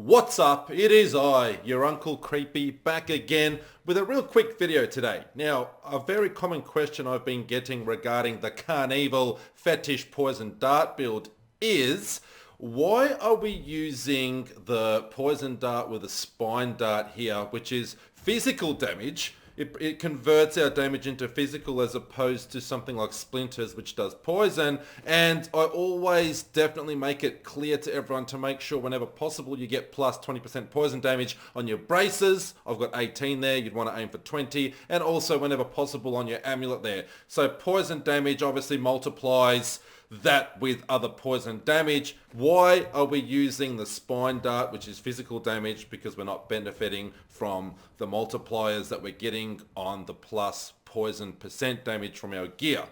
What's up? It is I, your Uncle Creepy, back again with a real quick video today. Now, a very common question I've been getting regarding the Carnival Fetish Poison Dart build is, why are we using the Poison Dart with a Spined Dart here, which is physical damage? It converts our damage into physical as opposed to something like Splinters, which does poison. And I always definitely make it clear to everyone to make sure whenever possible you get plus 20% poison damage on your braces. I've got 18 there, you'd want to aim for 20. And also whenever possible on your amulet there. So poison damage obviously multiplies that with other poison damage. Why are we using the Spine Dart, which is physical damage? Because we're not benefiting from the multipliers that we're getting on the plus poison percent damage from our gear.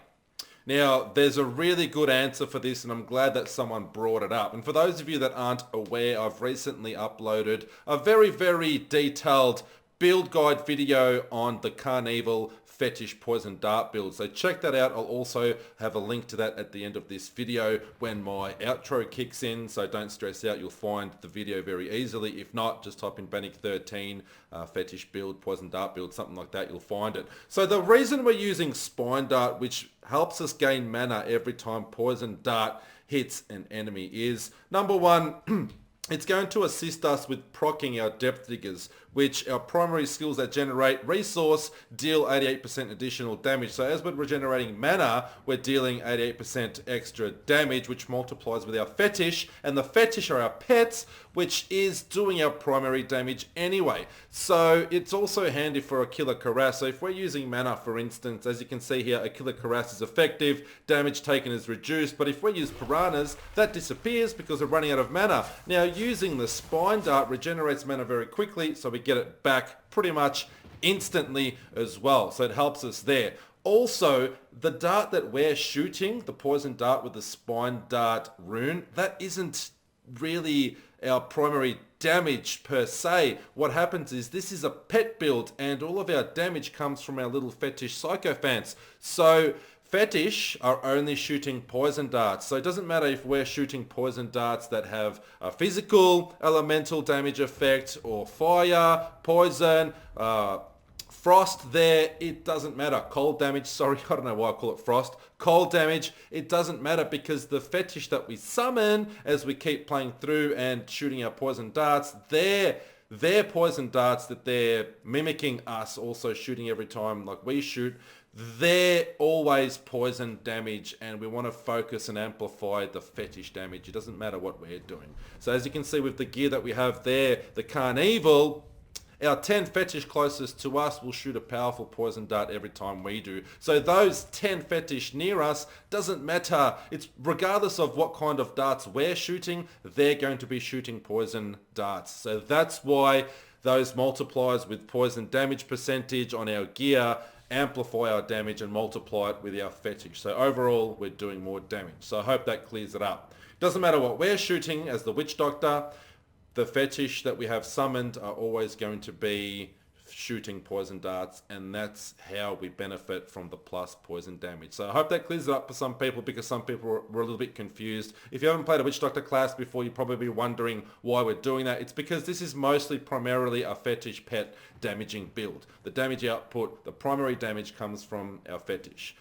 Now, there's a really good answer for this, and I'm glad that someone brought it up. And for those of you that aren't aware, I've recently uploaded a very, very detailed build guide video on the Carnival Fetish Poison Dart build. So check that out. I'll also have a link to that at the end of this video when my outro kicks in. So don't stress out. You'll find the video very easily. If not, just type in Bannick 13 Fetish build, Poison Dart build, something like that. You'll find it. So the reason we're using Spine Dart, which helps us gain mana every time Poison Dart hits an enemy, is number one, it's going to assist us with proccing our Depth Diggers, which are primary skills that generate resource, deal 88% additional damage. So as we're regenerating mana, we're dealing 88% extra damage, which multiplies with our Fetish. And the Fetish are our pets, which is doing our primary damage anyway. So it's also handy for a Killer Cuirass. So if we're using mana, for instance, as you can see here, a Killer Cuirass is effective, damage taken is reduced. But if we use Piranhas, that disappears because we're running out of mana. Now, using the Spine Dart regenerates mana very quickly, so we get it back pretty much instantly as well. So it helps us there. Also, the dart that we're shooting, the Poison Dart with the Spined Dart Rune, that isn't really our primary damage per se. What happens is this is a pet build and all of our damage comes from our little Fetish Sycophants. So Fetish are only shooting poison darts. So it doesn't matter if we're shooting poison darts that have a physical elemental damage effect or fire, poison, frost there, it doesn't matter. Cold damage, sorry, I don't know why I call it frost. Cold damage, it doesn't matter because the Fetish that we summon as we keep playing through and shooting our poison darts, they're poison darts that they're mimicking us also shooting every time like we shoot. They're always poison damage and we want to focus and amplify the Fetish damage. It doesn't matter what we're doing. So as you can see with the gear that we have there, the Carnival, our 10 Fetish closest to us will shoot a powerful poison dart every time we do. So those 10 Fetish near us, doesn't matter. It's regardless of what kind of darts we're shooting, they're going to be shooting poison darts. So that's why those multipliers with poison damage percentage on our gear amplify our damage and multiply it with our Fetish. So overall, we're doing more damage. So I hope that clears it up. Doesn't matter what we're shooting as the Witch Doctor, the Fetish that we have summoned are always going to be shooting poison darts, and that's how we benefit from the plus poison damage. So I hope that clears it up for some people because some people were a little bit confused. If you haven't played a Witch Doctor class before, you're probably wondering why we're doing that. It's because this is mostly primarily a Fetish pet damaging build. The damage output, the primary damage comes from our Fetish.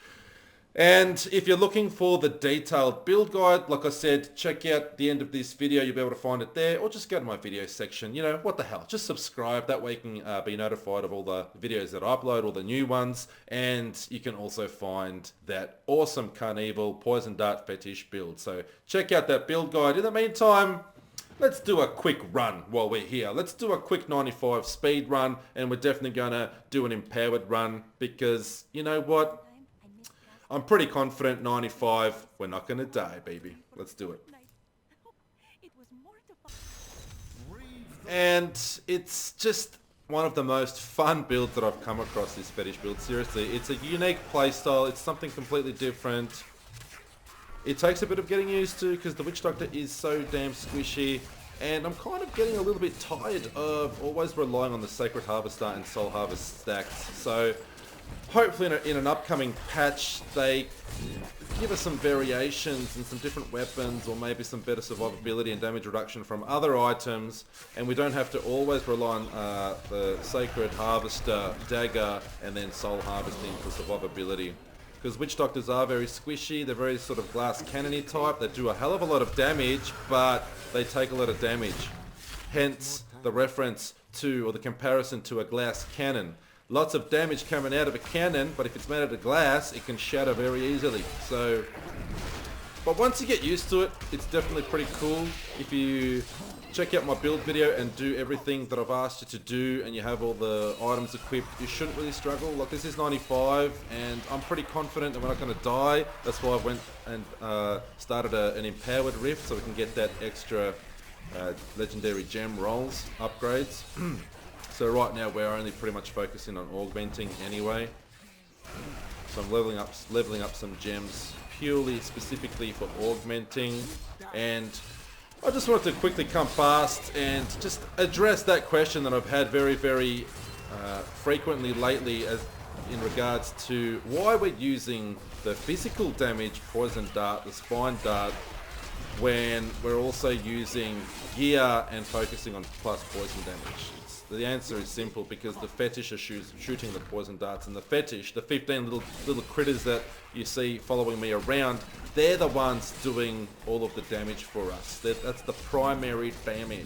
And if you're looking for the detailed build guide, like I said, check out the end of this video. You'll be able to find it there, or just go to my video section. You know, what the hell? Just subscribe. That way you can be notified of all the videos that I upload, all the new ones. And you can also find that awesome Carnival Poison Dart Fetish build. So check out that build guide. In the meantime, let's do a quick run while we're here. Let's do a quick 95 speed run, and we're definitely going to do an empowered run because, you know what? I'm pretty confident 95, we're not going to die, baby. Let's do it. And it's just one of the most fun builds that I've come across, this Fetish build. Seriously, it's a unique playstyle. It's something completely different. It takes a bit of getting used to because the Witch Doctor is so damn squishy. And I'm kind of getting a little bit tired of always relying on the Sacred Harvest Dart and Soul Harvest stacks. So hopefully in an upcoming patch they give us some variations and some different weapons, or maybe some better survivability and damage reduction from other items, and we don't have to always rely on the Sacred Harvester, Dagger, and then Soul Harvesting for survivability. Because Witch Doctors are very squishy, they're very sort of glass cannony type, they do a hell of a lot of damage, but they take a lot of damage. Hence the reference to, or the comparison to, a glass cannon. Lots of damage coming out of a cannon, but if it's made out of glass, it can shatter very easily. So, but once you get used to it, it's definitely pretty cool. If you check out my build video and do everything that I've asked you to do, and you have all the items equipped, you shouldn't really struggle. Like, this is 95, and I'm pretty confident that we're not going to die. That's why I went and started an empowered rift, so we can get that extra legendary gem rolls upgrades. So right now we're only pretty much focusing on augmenting anyway. So I'm leveling up some gems purely specifically for augmenting, and I just wanted to quickly come past and just address that question that I've had very frequently lately, as in regards to why we're using the physical damage Poison Dart, the Spined Dart, when we're also using gear and focusing on plus poison damage. The answer is simple, because the Fetish are shooting the poison darts, and the Fetish, the 15 little critters that you see following me around, they're the ones doing all of the damage for us. That's the primary damage.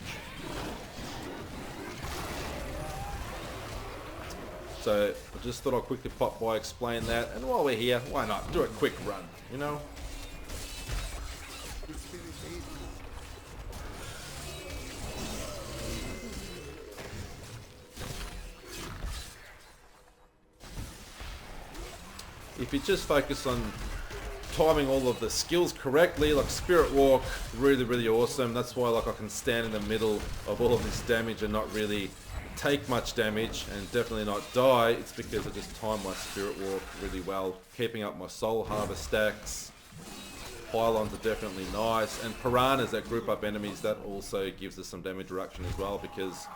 So I just thought I'd quickly pop by, explain that, and while we're here, why not do a quick run, you know? If you just focus on timing all of the skills correctly, like Spirit Walk, really awesome. That's why, like, I can stand in the middle of all of this damage and not really take much damage, and definitely not die. It's because I just time my Spirit Walk really well, keeping up my Soul Harvest stacks. Pylons are definitely nice, and Piranhas that group up enemies, that also gives us some damage reduction as well, because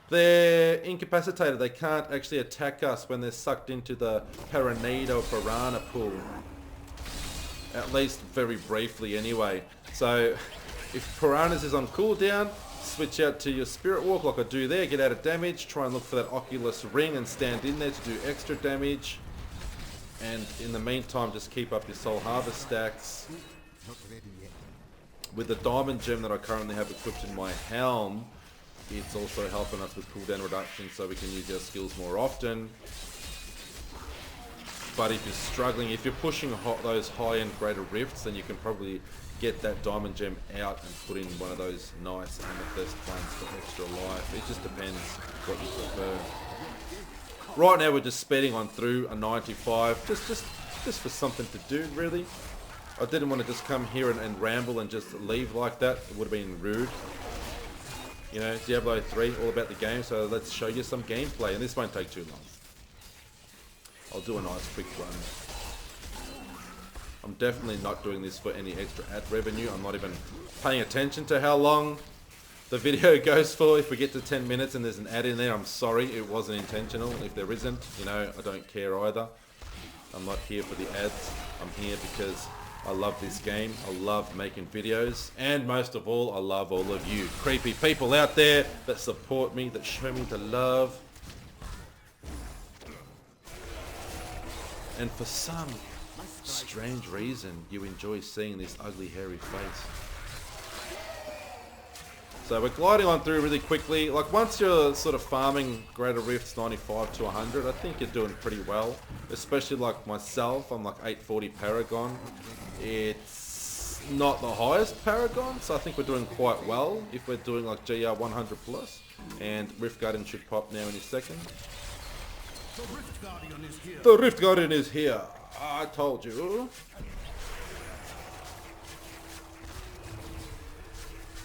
they're incapacitated. They can't actually attack us when they're sucked into the Paranado Piranha pool. At least very briefly anyway. So if Piranhas is on cooldown, switch out to your Spirit Walk like I do there, get out of damage, try and look for that Oculus Ring and stand in there to do extra damage. And in the meantime, just keep up your Soul Harvest stacks. With the Diamond Gem that I currently have equipped in my helm, it's also helping us with cooldown reduction, so we can use our skills more often. But if you're struggling, if you're pushing those high-end greater rifts, then you can probably get that Diamond Gem out and put in one of those nice amethyst ones for extra life. It just depends what you prefer. Right now we're just speeding on through a 95, just for something to do, really. I didn't want to just come here and ramble and just leave like that. It would have been rude. You know, Diablo 3, all about the game, so let's show you some gameplay, and this won't take too long. I'll do a nice quick run. I'm definitely not doing this for any extra ad revenue. I'm not even paying attention to how long the video goes for. If we get to 10 minutes and there's an ad in there, I'm sorry, it wasn't intentional. If there isn't, you know, I don't care either. I'm not here for the ads. I'm here because I love this game, I love making videos, and most of all, I love all of you creepy people out there that support me, that show me the love. And for some strange reason, you enjoy seeing this ugly hairy face. So we're gliding on through really quickly. Like, once you're sort of farming greater rifts 95 to 100, I think you're doing pretty well. Especially like myself, I'm like 840 Paragon. It's not the highest Paragon, so I think we're doing quite well if we're doing like GR 100 plus. And Rift Guardian should pop now in a second. The Rift Guardian is here. I told you.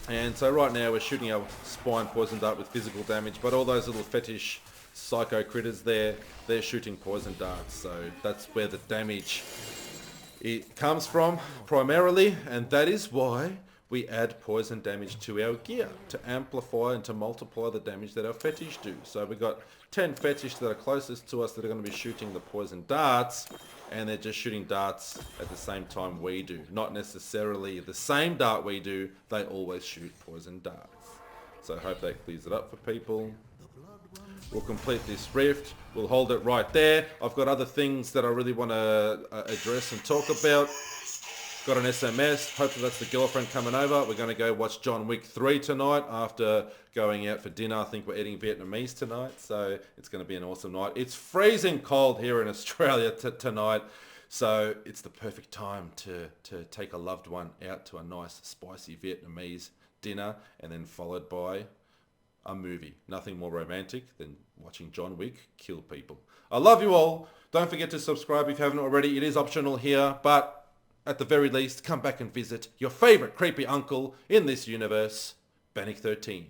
And so right now we're shooting our Spined Poison Dart with physical damage, but all those little Fetish psycho critters there, they're shooting poison darts. So that's where the damage it comes from primarily, and that is why we add poison damage to our gear to amplify and to multiply the damage that our fetish do. So we've got 10 fetish that are closest to us that are going to be shooting the poison darts, and they're just shooting darts at the same time we do. Not necessarily the same dart we do, they always shoot poison darts. So I hope that clears it up for people. We'll complete this rift. We'll hold it right there. I've got other things that I really want to address and talk about. Got an SMS. Hopefully that's the girlfriend coming over. We're going to go watch John Wick 3 tonight after going out for dinner. I think we're eating Vietnamese tonight, so it's going to be an awesome night. It's freezing cold here in Australia tonight, so it's the perfect time to take a loved one out to a nice spicy Vietnamese dinner, and then followed by a movie. Nothing more romantic than watching John Wick kill people. I love you all. Don't forget to subscribe if you haven't already. It is optional here, but at the very least, come back and visit your favourite creepy uncle in this universe, Bannock 13.